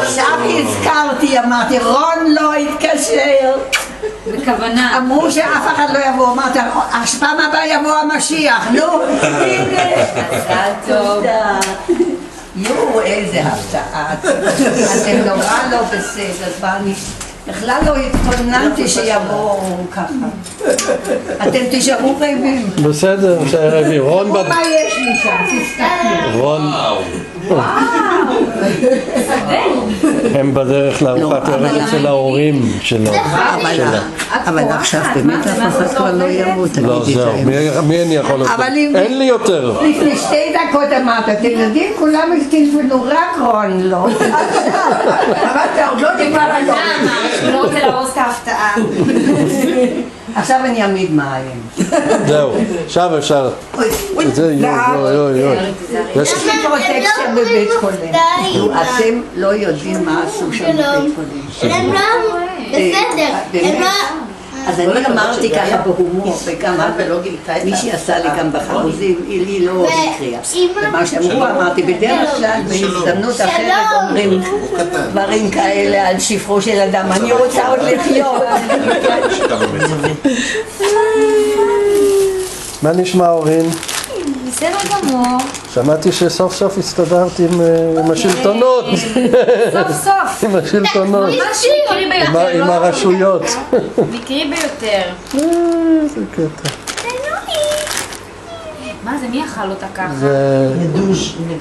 עכשיו הזכרתי, אמרתי, רון לא התקשר. בכוונה. אמרו שאף אחד לא יבוא, אמרת, פעם הבאה יבוא המשיח, נו, הנה. מזל טוב. יואו, איזה הפתעה. אתם נורא לא בסדר, ואני בכלל לא התכוננתי שיבואו ככה. אתם תשארו רעבים. בסדר, רעבים. רון מה יש לי שם? תסתכלו. רון. הם בדרך לארוחת ערב אצל ההורים שלו. אבל עכשיו באמת אף אחד כבר לא יבוא, לא, תגידי זהו. להם. מי אני יכול לעשות? אין לי יותר. לפני 2 דקות אמרת, אתם יודעים, כולם טלפנו, רק רון לא. אבל אתה עוד לא דיבר היום. למה? הוא לא רוצה להרוס את ההפתעה. עכשיו אני אעמיד מים. זהו, עכשיו אפשר. זה יוי. יש לי פרוטקציה בבית חולים. אתם לא יודעים מה עשו שם בבית חולים. הם לא בסדר, הם לא... אז אני אמרתי ככה בהומור, וגם מישהי עשה לי גם בחרוזים, היא לא הקריאה. ומה שאמרו, אמרתי, בדרך כלל בהזדמנות אחרת אומרים דברים כאלה על שפרו של אדם, אני רוצה עוד לחיות. מה נשמע אורין? בסדר גמור. שמעתי שסוף סוף הסתדרת עם השלטונות. סוף סוף. עם השלטונות. משהו מקרי ביותר. עם הרשויות. מקרי ביותר. זה קטע. מה זה? מי אכל אותה ככה?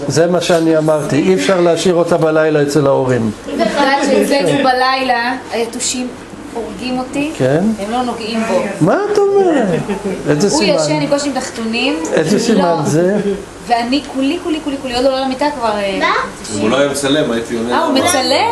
זה מה שאני אמרתי, אי אפשר להשאיר אותה בלילה אצל ההורים. את יודעת שאצלנו בלילה היתושים הורגים אותי, כן? הם לא נוגעים בו. מה את אומרת? איזה הוא ישן סימן? עם קושי עם תחתונים. איזה סימן זה? ואני כולי, עוד לא למיטה כבר. מה? הוא לא היה מצלם, הייתי עונה. הוא מצלם?